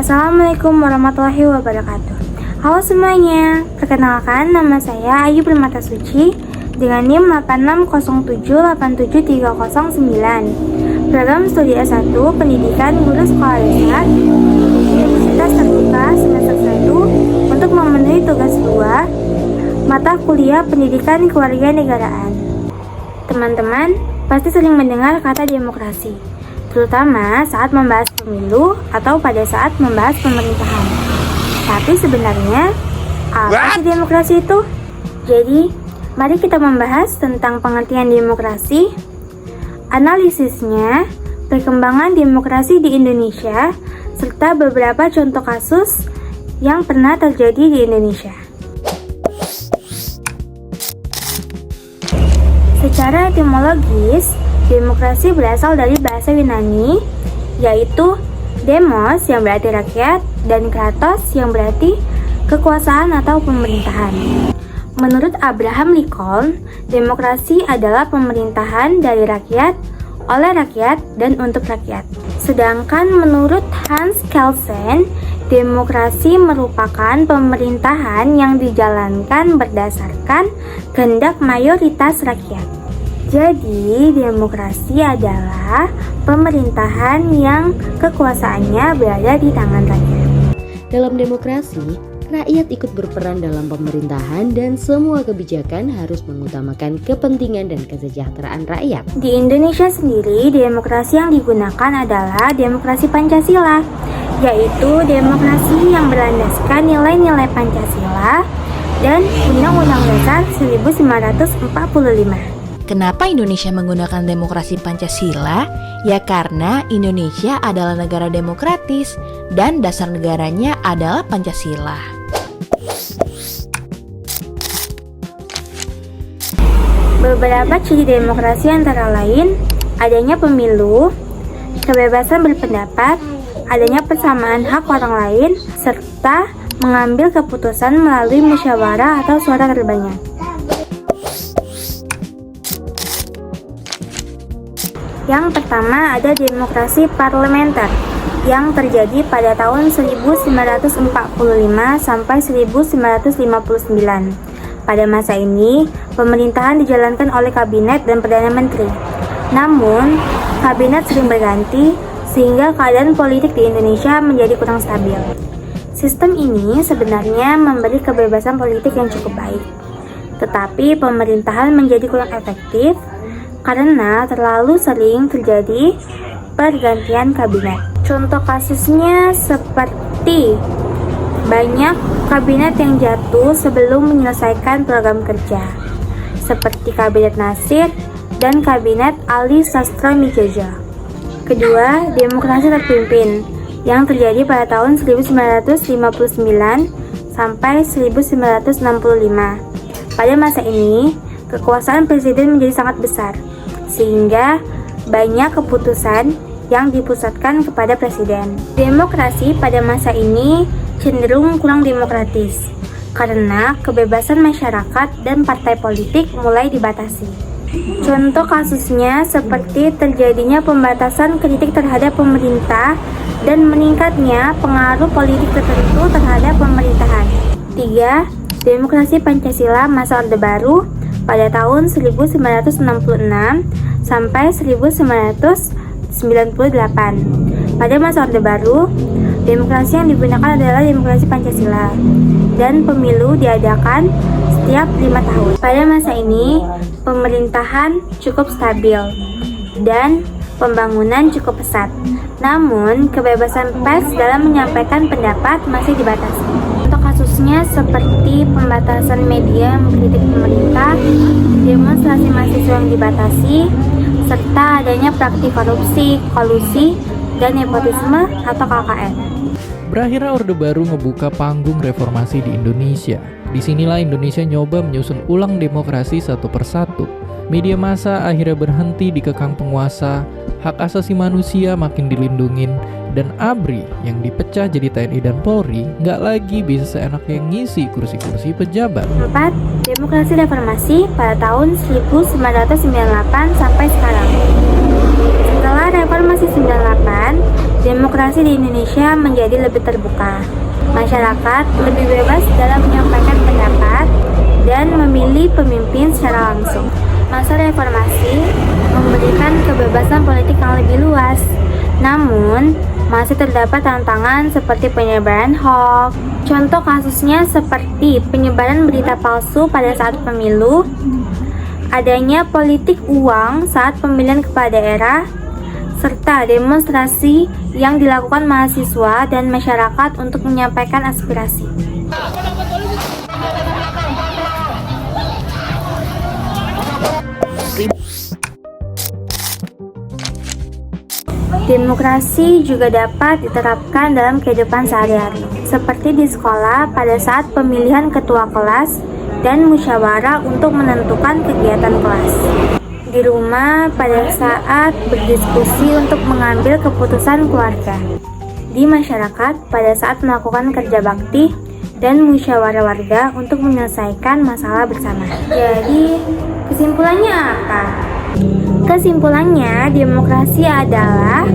Assalamualaikum warahmatullahi wabarakatuh. Halo semuanya, perkenalkan nama saya Ayu Permata Suci dengan NIM 860787309. Program studi S1 Pendidikan Guru Sekolah Dasar Universitas Terbuka semester 1 untuk memenuhi tugas 2 mata kuliah Pendidikan Kewarganegaraan. Teman-teman pasti sering mendengar kata demokrasi, terutama saat membahas pemilu atau pada saat membahas pemerintahan. Tapi sebenarnya, apa sih demokrasi itu? Jadi, mari kita membahas tentang pengertian demokrasi, analisisnya, perkembangan demokrasi di Indonesia, serta beberapa contoh kasus yang pernah terjadi di Indonesia. Secara etimologis, demokrasi berasal dari bahasa Yunani, yaitu demos yang berarti rakyat dan kratos yang berarti kekuasaan atau pemerintahan. Menurut Abraham Lincoln, demokrasi adalah pemerintahan dari rakyat, oleh rakyat, dan untuk rakyat. Sedangkan menurut Hans Kelsen, demokrasi merupakan pemerintahan yang dijalankan berdasarkan kehendak mayoritas rakyat. Jadi, demokrasi adalah pemerintahan yang kekuasaannya berada di tangan rakyat. Dalam demokrasi, rakyat ikut berperan dalam pemerintahan dan semua kebijakan harus mengutamakan kepentingan dan kesejahteraan rakyat. Di Indonesia sendiri, demokrasi yang digunakan adalah demokrasi Pancasila, yaitu demokrasi yang berlandaskan nilai-nilai Pancasila dan Undang-Undang Dasar 1945. Kenapa Indonesia menggunakan demokrasi Pancasila? Ya karena Indonesia adalah negara demokratis dan dasar negaranya adalah Pancasila. Beberapa ciri demokrasi antara lain adanya pemilu, kebebasan berpendapat, adanya persamaan hak orang lain, serta mengambil keputusan melalui musyawarah atau suara terbanyak. Yang pertama ada demokrasi parlementer yang terjadi pada tahun 1945 sampai 1959. Pada masa ini, pemerintahan dijalankan oleh kabinet dan perdana menteri. Namun, kabinet sering berganti sehingga keadaan politik di Indonesia menjadi kurang stabil. Sistem ini sebenarnya memberi kebebasan politik yang cukup baik, tetapi pemerintahan menjadi kurang efektif karena terlalu sering terjadi pergantian kabinet. Contoh kasusnya seperti banyak kabinet yang jatuh sebelum menyelesaikan program kerja, seperti kabinet Nasir dan kabinet Ali Sastroamidjojo. Kedua, demokrasi terpimpin yang terjadi pada tahun 1959 sampai 1965. Pada masa ini, kekuasaan presiden menjadi sangat besar, sehingga banyak keputusan yang dipusatkan kepada presiden. Demokrasi pada masa ini cenderung kurang demokratis, karena kebebasan masyarakat dan partai politik mulai dibatasi. Contoh kasusnya seperti terjadinya pembatasan kritik terhadap pemerintah dan meningkatnya pengaruh politik tertentu terhadap pemerintahan. 3. Demokrasi Pancasila masa Orde Baru pada tahun 1966 sampai 1998. Pada masa Orde Baru, demokrasi yang digunakan adalah demokrasi Pancasila dan pemilu diadakan setiap 5 tahun. Pada masa ini, pemerintahan cukup stabil dan pembangunan cukup pesat. Namun, kebebasan pers dalam menyampaikan pendapat masih dibatasi. Untuk kasusnya seperti pembatasan media mengkritik pemerintah, demonstrasi mahasiswa yang dibatasi, serta adanya praktik korupsi, kolusi, dan nepotisme atau KKN. Berakhirnya Orde Baru ngebuka panggung reformasi di Indonesia. Disinilah Indonesia nyoba menyusun ulang demokrasi satu persatu. Media massa akhirnya berhenti dikekang penguasa, hak asasi manusia makin dilindungin, dan ABRI yang dipecah jadi TNI dan Polri nggak lagi bisa seenaknya ngisi kursi-kursi pejabat. 4. Demokrasi reformasi pada tahun 1998 sampai sekarang. Setelah reformasi 98, demokrasi di Indonesia menjadi lebih terbuka. Masyarakat lebih bebas dalam menyampaikan pendapat dan memilih pemimpin secara langsung. Masa reformasi memberikan kebebasan politik yang lebih luas. Namun, masih terdapat tantangan seperti penyebaran hoax. Contoh kasusnya seperti penyebaran berita palsu pada saat pemilu, adanya politik uang saat pemilihan kepala daerah, serta demonstrasi yang dilakukan mahasiswa dan masyarakat untuk menyampaikan aspirasi. Demokrasi juga dapat diterapkan dalam kehidupan sehari-hari, seperti di sekolah pada saat pemilihan ketua kelas dan musyawarah untuk menentukan kegiatan kelas. Di rumah pada saat berdiskusi untuk mengambil keputusan keluarga. Di masyarakat pada saat melakukan kerja bakti dan musyawarah warga untuk menyelesaikan masalah bersama. Jadi, kesimpulannya apa? Kesimpulannya, demokrasi adalah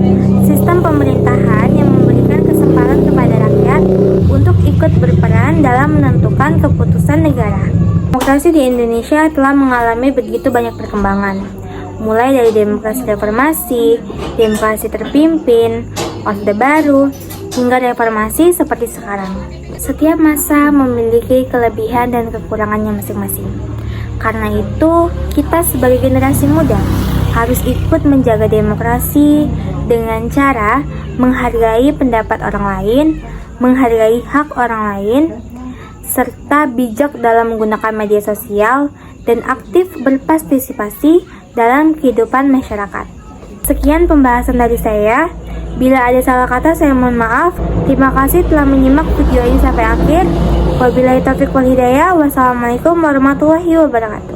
sistem pemerintahan yang memberikan kesempatan kepada rakyat untuk ikut berperan dalam menentukan keputusan negara. Demokrasi di Indonesia telah mengalami begitu banyak perkembangan, mulai dari demokrasi reformasi, demokrasi terpimpin, orde baru, hingga reformasi seperti sekarang. Setiap masa memiliki kelebihan dan kekurangannya masing-masing. Karena itu, kita sebagai generasi muda harus ikut menjaga demokrasi dengan cara menghargai pendapat orang lain, menghargai hak orang lain, serta bijak dalam menggunakan media sosial dan aktif berpartisipasi dalam kehidupan masyarakat. Sekian pembahasan dari saya. Bila ada salah kata, saya mohon maaf. Terima kasih telah menyimak video ini sampai akhir. Wabillahi taufiq wal hidayah. Wassalamualaikum warahmatullahi wabarakatuh.